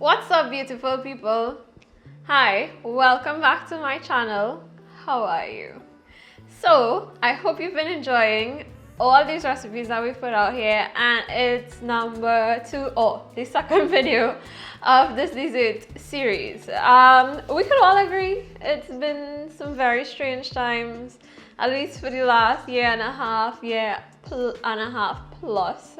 What's up, beautiful people? Hi, welcome back to my channel. How are you? So, I hope you've been enjoying all these recipes that we put out here, and it's number 2 or the second video of this dessert series. We could all agree it's been some very strange times, at least for the last year and a half plus.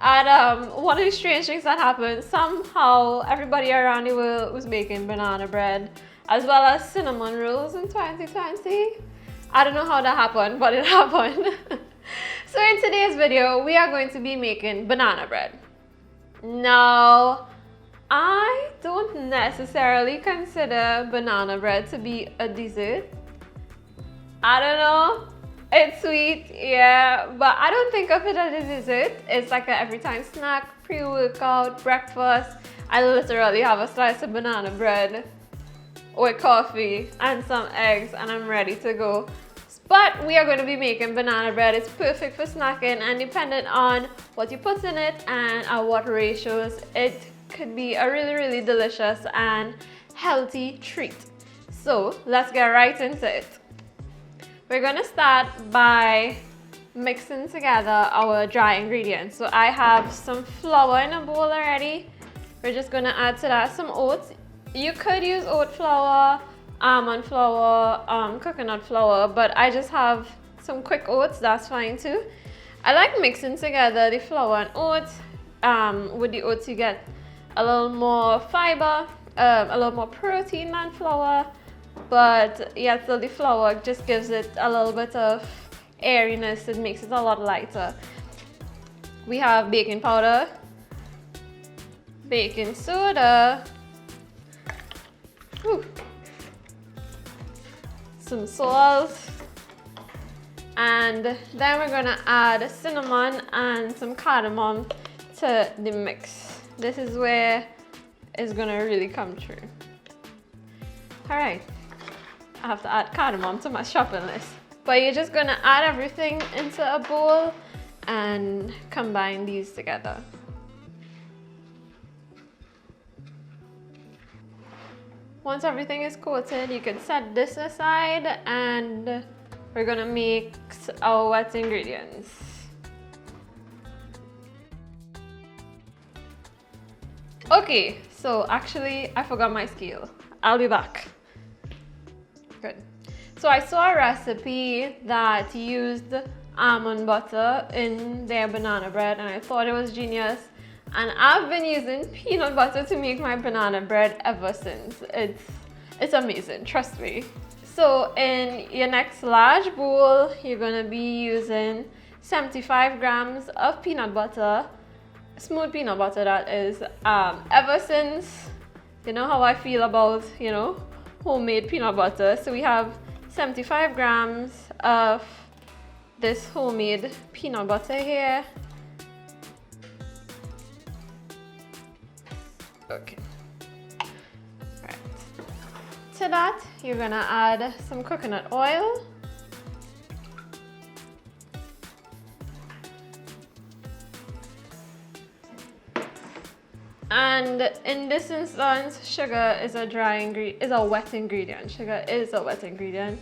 And one of the strange things that happened, somehow everybody around the world was making banana bread as well as cinnamon rolls in 2020. I don't know how that happened, but it happened. So in today's video, we are going to be making banana bread. Now, I don't necessarily consider banana bread to be a dessert. I don't know. It's sweet, yeah, but I don't think of it as a dessert. It's like a every time snack, pre-workout, breakfast. I literally have a slice of banana bread with coffee and some eggs and I'm ready to go. But we are going to be making banana bread. It's perfect for snacking, and depending on what you put in it and at what ratios, it could be a really, really delicious and healthy treat. So let's get right into it. We're gonna start by mixing together our dry ingredients. So I have some flour in a bowl already. We're just gonna add to that some oats. You could use oat flour, almond flour, coconut flour, but I just have some quick oats, that's fine too. I like mixing together the flour and oats. With the oats you get a little more fiber, a little more protein than flour. But yeah, so the flour just gives it a little bit of airiness. It makes it a lot lighter. We have baking powder, baking soda, some salt, and then we're gonna add cinnamon and some cardamom to the mix. This is where it's gonna really come true. All right. I have to add cardamom to my shopping list. But you're just gonna add everything into a bowl and combine these together. Once everything is coated, you can set this aside and we're gonna mix our wet ingredients. Okay, so actually I forgot my scale. I'll be back. Good. So I saw a recipe that used almond butter in their banana bread and I thought it was genius. And I've been using peanut butter to make my banana bread ever since. It's amazing, trust me. So in your next large bowl, you're gonna be using 75 grams of peanut butter, smooth peanut butter that is. Ever since, you know how I feel about, homemade peanut butter. So we have 75 grams of this homemade peanut butter here. Okay. Right. To that, you're gonna add some coconut oil. And in this instance, sugar is a wet ingredient. Sugar is a wet ingredient.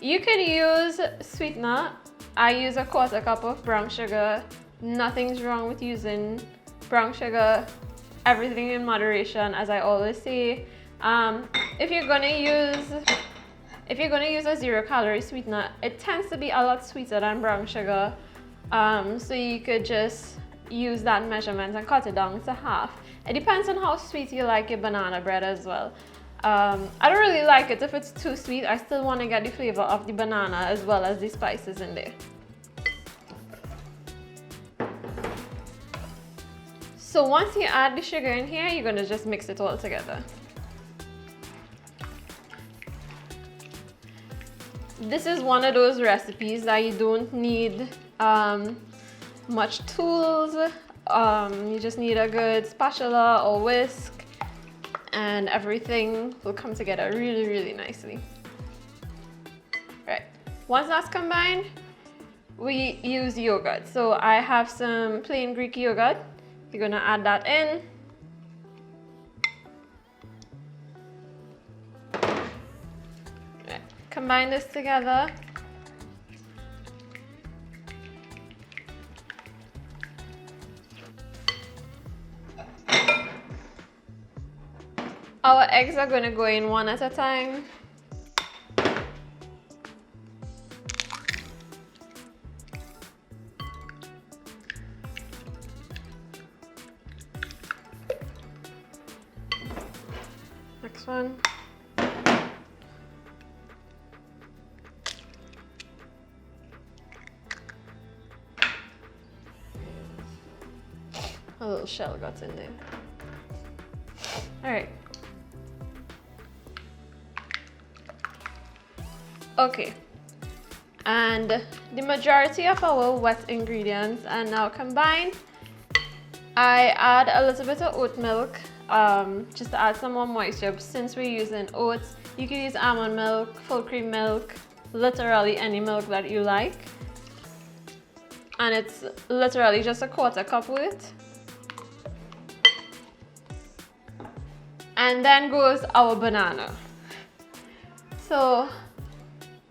You could use sweetener. I use a 1/4 cup of brown sugar. Nothing's wrong with using brown sugar. Everything in moderation, as I always say. If you're gonna use a 0-calorie sweetener, it tends to be a lot sweeter than brown sugar. So you could just use that measurement and cut it down to half. It depends on how sweet you like your banana bread as well. I don't really like it if it's too sweet. I still want to get the flavor of the banana as well as the spices in there. So once you add the sugar in here, you're going to just mix it all together. This is one of those recipes that you don't need much tools. You just need a good spatula or whisk and everything will come together really, really nicely. Right, once that's combined, we use yogurt. So I have some plain Greek yogurt. You're gonna add that in. combine this together. Our eggs are going to go in one at a time. Next one. A little shell got in there. All right. Okay. And the majority of our wet ingredients are now combined. I add a little bit of oat milk, just to add some more moisture. Since we're using oats, you can use almond milk, full cream milk, literally any milk that you like. And it's literally just a quarter cup worth. And then goes our banana. So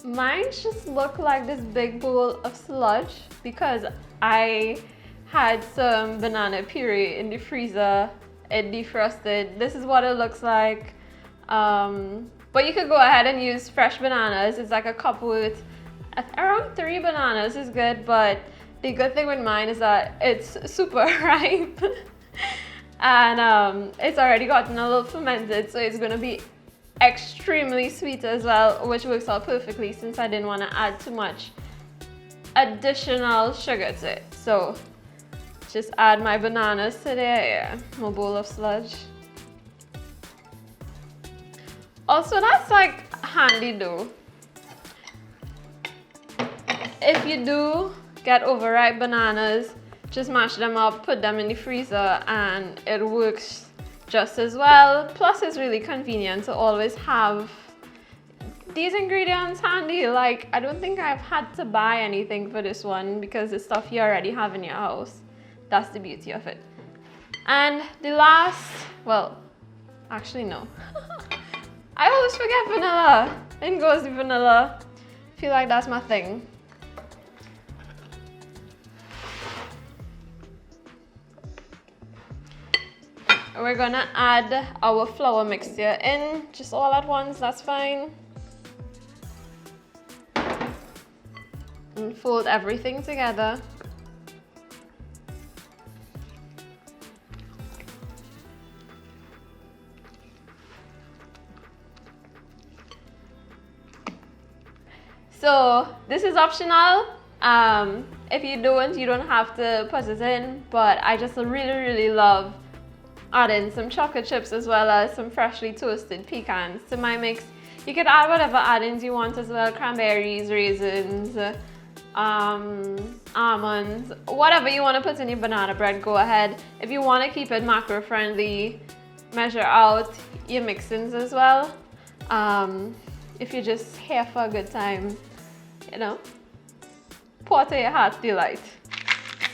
mine just look like this big bowl of sludge because I had some banana puree in the freezer. It defrosted. This is what it looks like. But you could go ahead and use fresh bananas. It's like a cup worth. Around 3 bananas is good, but the good thing with mine is that it's super ripe. And it's already gotten a little fermented, so it's gonna be extremely sweet as well, which works out perfectly since I didn't want to add too much additional sugar to it. So just add my bananas to there, yeah, my bowl of sludge. Also, that's like handy though. If you do get overripe bananas, just mash them up, put them in the freezer, and it works just as well. Plus, it's really convenient to always have these ingredients handy. Like, I don't think I've had to buy anything for this one because it's stuff you already have in your house. That's the beauty of it. And the last, well, actually no. I always forget vanilla. In goes the vanilla. I feel like that's my thing. We're gonna add our flour mixture in just all at once, that's fine. And fold everything together. So this is optional. If you don't have to put it in, but I just really love adding some chocolate chips as well as some freshly toasted pecans to my mix. You can add whatever add-ins you want as well, cranberries, raisins, almonds, whatever you want to put in your banana bread, go ahead. If you want to keep it macro friendly, measure out your mixins as well. If you're just here for a good time, you know, pour to your heart's delight.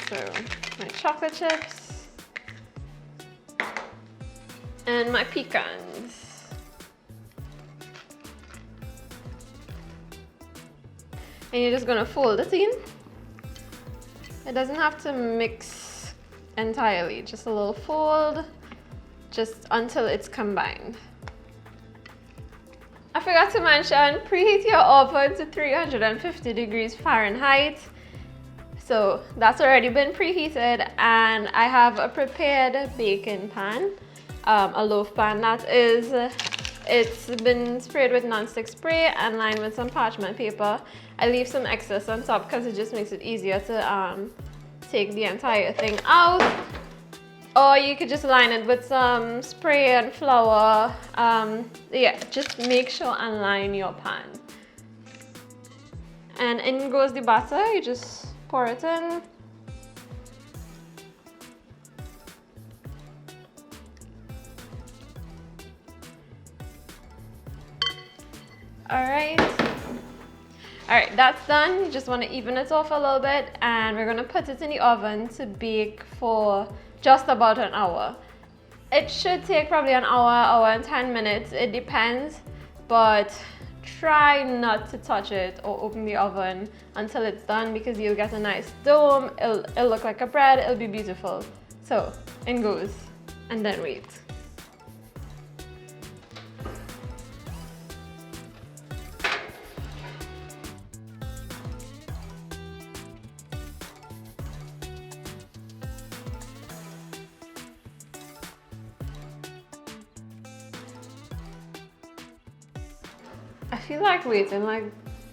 So my chocolate chips and my pecans. And you're just gonna fold it in. It doesn't have to mix entirely, just a little fold, just until it's combined. I forgot to mention, preheat your oven to 350 degrees Fahrenheit. So that's already been preheated, and I have a prepared baking pan. A loaf pan that is, it's been sprayed with non-stick spray and lined with some parchment paper. I leave some excess on top because it just makes it easier to take the entire thing out. Or you could just line it with some spray and flour. Yeah, just make sure and line your pan. And in goes the batter, you just pour it in. Alright, that's done. You just want to even it off a little bit, and we're going to put it in the oven to bake for just about an hour. It should take probably an hour, hour and 10 minutes. It depends, but try not to touch it or open the oven until it's done, because you'll get a nice dome. It'll look like a bread. It'll be beautiful. So in goes, and then wait. I feel like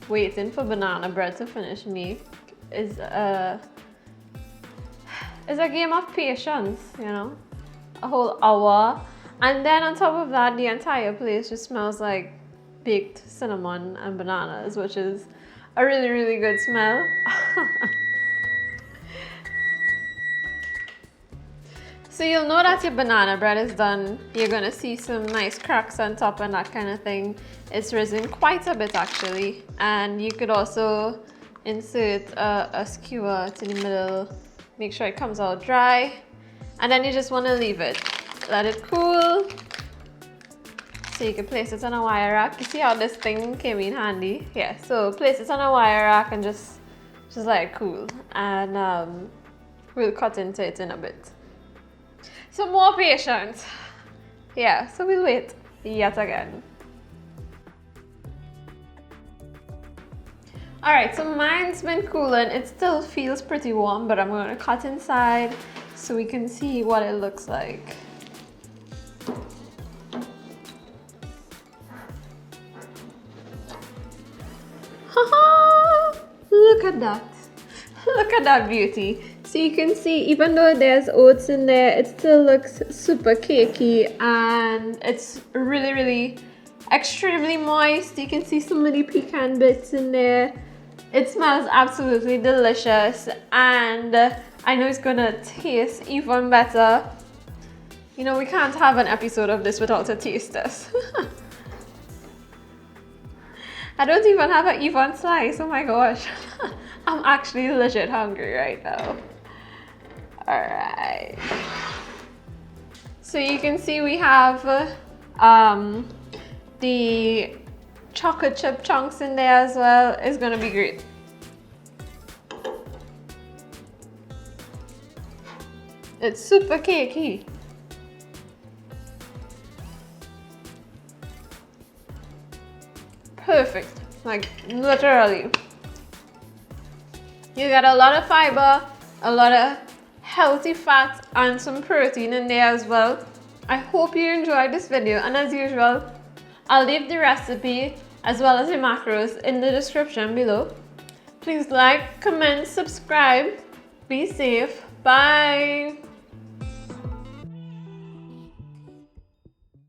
waiting for banana bread to finish make is a game of patience, you know? A whole hour. And then on top of that, the entire place just smells like baked cinnamon and bananas, which is a really, really good smell. So you'll know that your banana bread is done. You're gonna see some nice cracks on top and that kind of thing. It's risen quite a bit actually. And you could also insert a skewer to the middle. Make sure it comes out dry. And then you just wanna leave it. Let it cool. So you can place it on a wire rack. You see how this thing came in handy? Yeah, so place it on a wire rack and just let it cool. And we'll cut into it in a bit. So more patience. Yeah, so we'll wait yet again. Alright, so mine's been cooling. It still feels pretty warm, but I'm going to cut inside so we can see what it looks like. Haha! Look at that. Look at that beauty. So you can see, even though there's oats in there, it still looks super cakey and it's really, really extremely moist. You can see so many pecan bits in there. It smells absolutely delicious, and I know it's gonna taste even better. You know, we can't have an episode of this without a taste test. I don't even have an even slice, oh my gosh. I'm actually legit hungry right now. Alright. So you can see we have the chocolate chip chunks in there as well. It's gonna be great. It's super cakey. Perfect, like literally. You get a lot of fiber, a lot of healthy fat, and some protein in there as well. I hope you enjoyed this video, and as usual, I'll leave the recipe as well as the macros in the description below. Please like, comment, subscribe. Be safe. Bye.